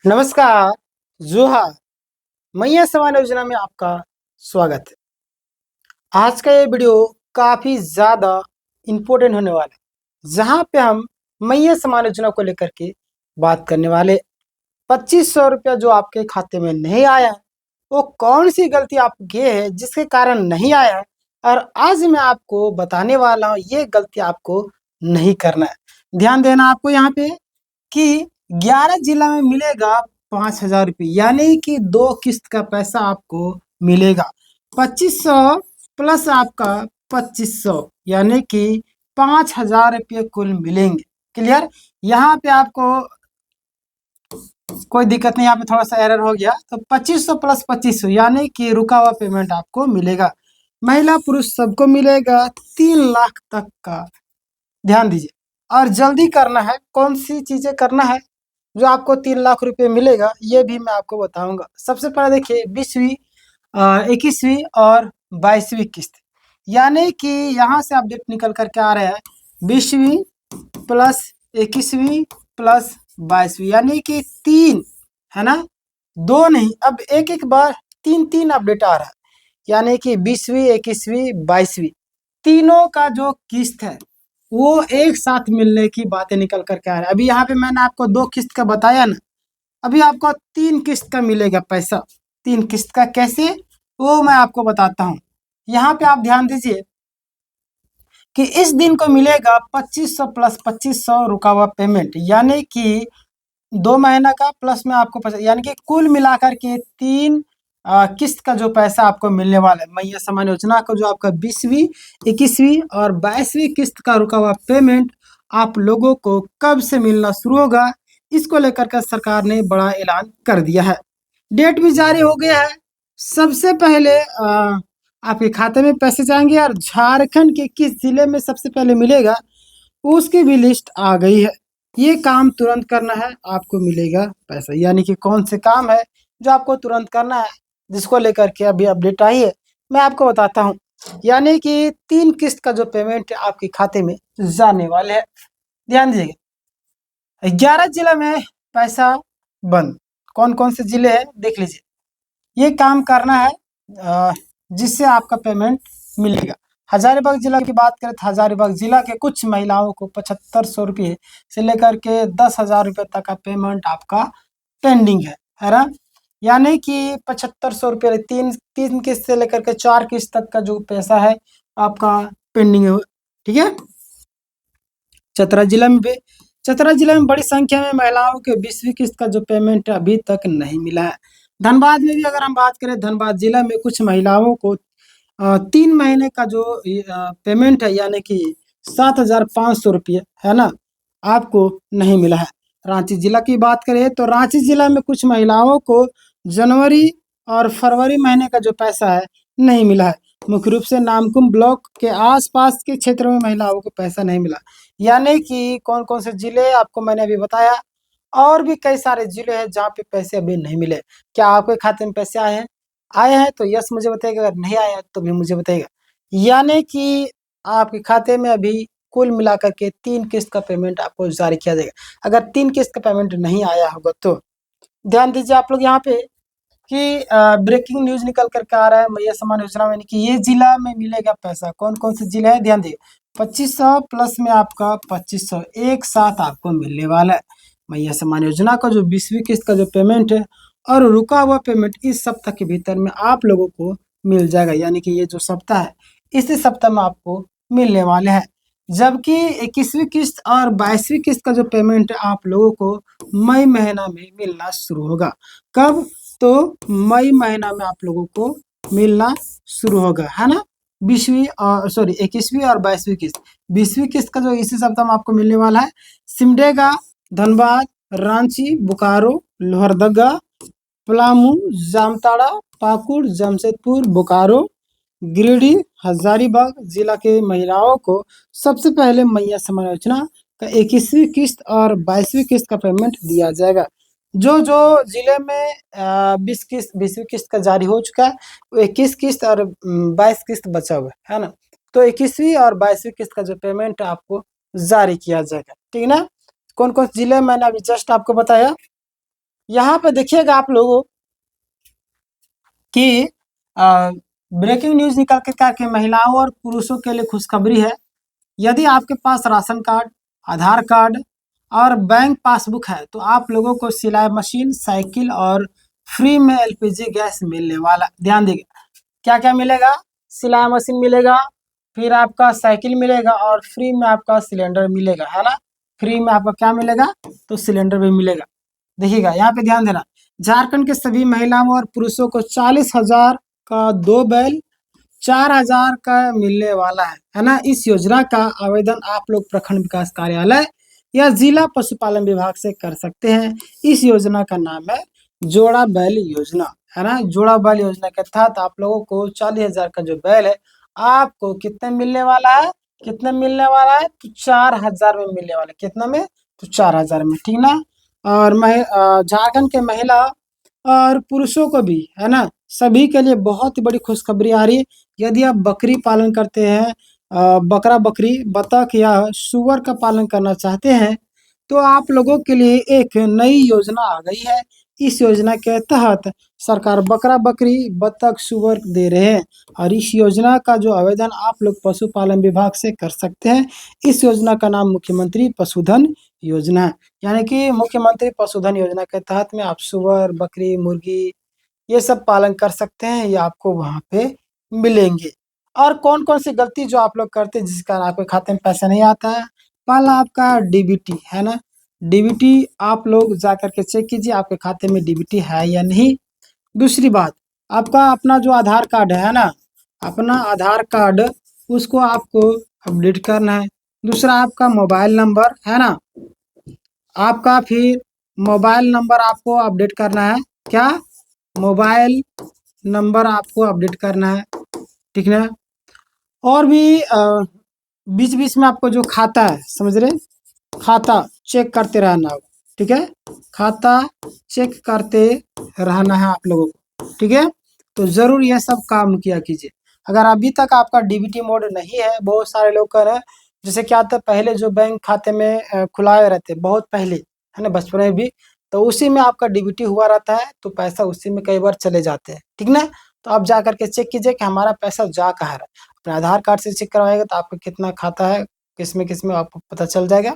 नमस्कार। जोहार। मैया समान योजना में आपका स्वागत है। आज का ये वीडियो काफ़ी ज़्यादा इम्पोर्टेंट होने वाला है, जहाँ पे हम मैया समान योजना को लेकर के बात करने वाले। 2500 रुपया जो आपके खाते में नहीं आया है, वो कौन सी गलती आप किए है जिसके कारण नहीं आया है, और आज मैं आपको बताने वाला हूँ ये गलती आपको नहीं करना है। ध्यान देना आपको यहाँ पे कि 11 जिला में मिलेगा 5,000 रुपये, यानी कि 2 किस्त का पैसा आपको मिलेगा। 2500 प्लस आपका 2500, यानी कि 5,000 रुपये कुल मिलेंगे। क्लियर? यहाँ पे आपको कोई दिक्कत नहीं, यहाँ पे थोड़ा सा एरर हो गया। तो 2500 प्लस 2500 यानी कि रुका हुआ पेमेंट आपको मिलेगा। महिला पुरुष सबको मिलेगा 3 लाख तक का। ध्यान दीजिए और जल्दी करना है। कौन सी चीज़ें करना है जो आपको 3 लाख रुपए मिलेगा, ये भी मैं आपको बताऊंगा। सबसे पहले देखिए 20वीं, 21वीं और 22वीं किस्त, यानी कि यहाँ से अपडेट निकल करके आ रहा है 20वीं प्लस 21वीं प्लस 22वीं, यानी कि 3 है ना, 2 नहीं, अब एक एक बार 3 अपडेट आ रहा है, यानी कि 20वीं 21वीं 22वीं तीनों का जो किस्त है वो एक साथ मिलने की बातें निकल करके आ रहा है। अभी यहाँ पे मैंने आपको 2 किस्त का बताया ना, अभी आपको 3 किस्त का मिलेगा पैसा। 3 किस्त का कैसे, वो मैं आपको बताता हूँ। यहाँ पे आप ध्यान दीजिए कि इस दिन को मिलेगा 2500 प्लस 2500 रुका हुआ पेमेंट, यानी कि 2 महीना का प्लस में आपको यानी कि कुल मिलाकर के 3 किस्त का जो पैसा आपको मिलने वाला है मैया समान योजना का, जो आपका 20वीं 21वीं और 22वीं किस्त का रुका हुआ पेमेंट आप लोगों को कब से मिलना शुरू होगा, इसको लेकर के सरकार ने बड़ा ऐलान कर दिया है। डेट भी जारी हो गया है। सबसे पहले आपके खाते में पैसे जाएंगे, और झारखंड के किस जिले में सबसे पहले मिलेगा उसकी भी लिस्ट आ गई है। ये काम तुरंत करना है, आपको मिलेगा पैसा। यानी कि कौन से काम है जो आपको तुरंत करना है, जिसको लेकर के अभी अपडेट आई है, मैं आपको बताता हूँ। यानी कि 3 किस्त का जो पेमेंट आपके खाते में जाने वाले हैं। ध्यान दीजिएगा, 11 जिले में पैसा बंद। कौन कौन से जिले हैं देख लीजिए। ये काम करना है जिससे आपका पेमेंट मिलेगा। हजारीबाग जिला की बात करें तो हजारीबाग जिला के कुछ महिलाओं को 7500 रुपये से लेकर के 10,000 रुपये तक का पेमेंट आपका पेंडिंग है ना। यानी कि 7500 रुपये 3 किस्त से लेकर के 4 किस्त तक का जो पैसा है आपका पेंडिंग है। ठीक है। चतरा जिला में भी, चतरा जिला में बड़ी संख्या में महिलाओं के 20वीं किस्त का जो पेमेंट अभी तक नहीं मिला है। धनबाद में भी अगर हम बात करें, धनबाद जिला में कुछ महिलाओं को 3 महीने का जो पेमेंट है, यानी कि 7,500 रुपये है ना, आपको नहीं मिला है। रांची जिला की बात करें तो रांची जिला में कुछ महिलाओं को जनवरी और फरवरी महीने का जो पैसा है नहीं मिला है। मुख्य रूप से नामकुम ब्लॉक के आसपास के क्षेत्रों में महिलाओं को पैसा नहीं मिला। यानी कि कौन कौन से जिले आपको मैंने अभी बताया, और भी कई सारे जिले हैं जहाँ पे पैसे अभी नहीं मिले। क्या आपके खाते में पैसे आए हैं? आए हैं तो यस मुझे बताइएगा, अगर नहीं आया तो भी मुझे बताइएगा। यानी कि आपके खाते में अभी कुल मिलाकर के 3 किस्त का पेमेंट आपको जारी किया जाएगा। अगर 3 किस्त का पेमेंट नहीं आया होगा तो ध्यान दीजिए आप लोग यहाँ पे कि ब्रेकिंग न्यूज निकल करके आ रहा है मैया समान योजना में कि ये जिला में मिलेगा पैसा। कौन कौन से जिला है ध्यान दिए। 2500 प्लस में आपका 2500 एक साथ आपको मिलने वाला है। मैया समान योजना का जो 20वीं किस्त का जो पेमेंट है और रुका हुआ पेमेंट इस सप्ताह के भीतर में आप लोगों को मिल जाएगा। यानी कि ये जो सप्ताह है इसी सप्ताह में आपको मिलने वाले हैं। जबकि 21वीं किस्त और 22वीं किस्त का जो पेमेंट आप लोगों को मई महीना में मिलना शुरू होगा। कब? तो मई महीना में आप लोगों को मिलना शुरू होगा, है ना। 20वीं और 21वीं और 22वीं किस्त। 20वीं किस्त का जो इसी सप्ताह में आपको मिलने वाला है। सिमडेगा, धनबाद, रांची, बोकारो, लोहरदगा, पलामू, जामताड़ा, पाकुड़, जमशेदपुर, बोकारो, गिरिडीह, हजारीबाग जिला के महिलाओं को सबसे पहले मैया समान योजना का 21वीं किस्त और 22वीं किस्त का पेमेंट दिया जाएगा। जो जो जिले में 20वीं किस्त का जारी हो चुका है, वो 21 किस्त और 22 किस्त बचा हुआ है ना। तो 21वीं और 22वीं किस्त का जो पेमेंट आपको जारी किया जाएगा। ठीक है ना। कौन कौन जिले मैंने अभी जस्ट आपको बताया। यहाँ पे देखिएगा आप लोगों कि ब्रेकिंग न्यूज निकल के क्या कि महिलाओं और पुरुषों के लिए खुशखबरी है। यदि आपके पास राशन कार्ड, आधार कार्ड और बैंक पासबुक है तो आप लोगों को सिलाई मशीन, साइकिल और फ्री में एलपीजी गैस मिलने वाला। ध्यान दीजिए, क्या क्या मिलेगा? सिलाई मशीन मिलेगा, फिर आपका साइकिल मिलेगा और फ्री में आपका सिलेंडर मिलेगा, है ना। फ्री में आपका क्या मिलेगा? तो सिलेंडर भी मिलेगा। देखिएगा यहाँ पे ध्यान देना, झारखंड के सभी महिलाओं और पुरुषों को 40,000 का 2 बैल 4,000 का मिलने वाला है ना। इस योजना का आवेदन आप लोग प्रखंड विकास कार्यालय या जिला पशुपालन विभाग से कर सकते हैं। इस योजना का नाम है जोड़ा बैल योजना, है ना। जोड़ा बैल योजना के तहत आप लोगों को 40,000 का जो बैल है आपको कितने मिलने वाला है? कितने मिलने वाला है? तो 4,000 में मिलने वाला है। कितना में? तो 4,000 में, ठीक ना। और झारखंड के महिला और पुरुषों को भी, है ना, सभी के लिए बहुत ही बड़ी खुशखबरी आ रही है। यदि आप बकरी पालन करते हैं, बकरा बकरी बतख या सुअर का पालन करना चाहते हैं तो आप लोगों के लिए एक नई योजना आ गई है। इस योजना के तहत सरकार बकरा बकरी बतख सुअर दे रहे हैं और इस योजना का जो आवेदन आप लोग पशुपालन विभाग से कर सकते हैं। इस योजना का नाम मुख्यमंत्री पशुधन योजना है। यानी कि मुख्यमंत्री पशुधन योजना के तहत में आप सुअर, बकरी, मुर्गी ये सब पालन कर सकते हैं, ये आपको वहाँ पे मिलेंगे। और कौन-कौन सी गलती जो आप लोग करते हैं जिस कारण आपके खाते में पैसा नहीं आता है? पहला आपका डीबीटी, है ना। डीबीटी आप लोग जाकर के चेक कीजिए आपके खाते में डीबीटी है या नहीं। दूसरी बात, आपका अपना जो आधार कार्ड है ना, अपना आधार कार्ड उसको आपको अपडेट करना है। दूसरा आपका मोबाइल नंबर, है ना, आपका फिर मोबाइल नंबर आपको अपडेट करना है। क्या? मोबाइल नंबर आपको अपडेट करना है, ठीक है। और भी बीच-बीच में आपको जो खाता है, समझ रहे? खाता चेक करते रहना होगा, ठीक है। खाता चेक करते रहना है आप लोगों को, ठीक है। तो ज़रूर ये सब काम किया कीजिए। अगर अभी तक आपका डीबीटी मोड नहीं है, बहुत सारे लोग कर रहे हैं, जैसे क्या था पहले जो बैंक खाते में खुलाए रहते बहुत पहले, है ना, बचपन में भी, तो उसी में आपका डीबीटी हुआ रहता है तो पैसा उसी में कई बार चले जाते हैं, ठीक ना। तो आप जा करके चेक कीजिए कि हमारा पैसा जा कहाँ रहा है। अपने आधार कार्ड से चेक करवाइएगा तो आपका कितना खाता है, किसमें आपको पता चल जाएगा।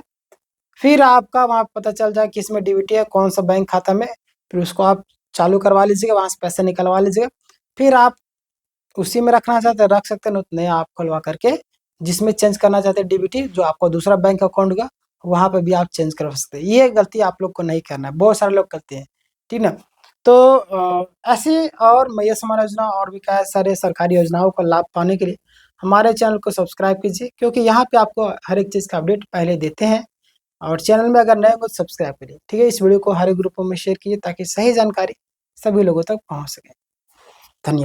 फिर आपका वहाँ पता चल जाए किसमें डीबीटी है, कौन-सा बैंक खाता में, फिर उसको आप चालू करवा लीजिएगा, वहाँ से पैसे निकलवा लीजिएगा। फिर आप उसी में रखना चाहते हैं रख सकते हैं, नहीं तो नया आप खुलवा करके जिसमें चेंज करना चाहते हैं डीबीटी जो आपका दूसरा बैंक अकाउंट होगा, वहाँ पे भी आप चेंज करवा सकते हैं। ये गलती आप लोग को नहीं करना है, बहुत सारे लोग करते हैं, ठीक ना? तो ऐसे और मैया समान योजना और भी कई सारे सरकारी योजनाओं का लाभ पाने के लिए हमारे चैनल को सब्सक्राइब कीजिए क्योंकि यहाँ पे आपको हर एक चीज़ का अपडेट पहले देते हैं। और चैनल में अगर नए हो तो सब्सक्राइब करिए, ठीक है। इस वीडियो को हर एक ग्रुपों में शेयर कीजिए ताकि सही जानकारी सभी लोगों तक पहुँच सके।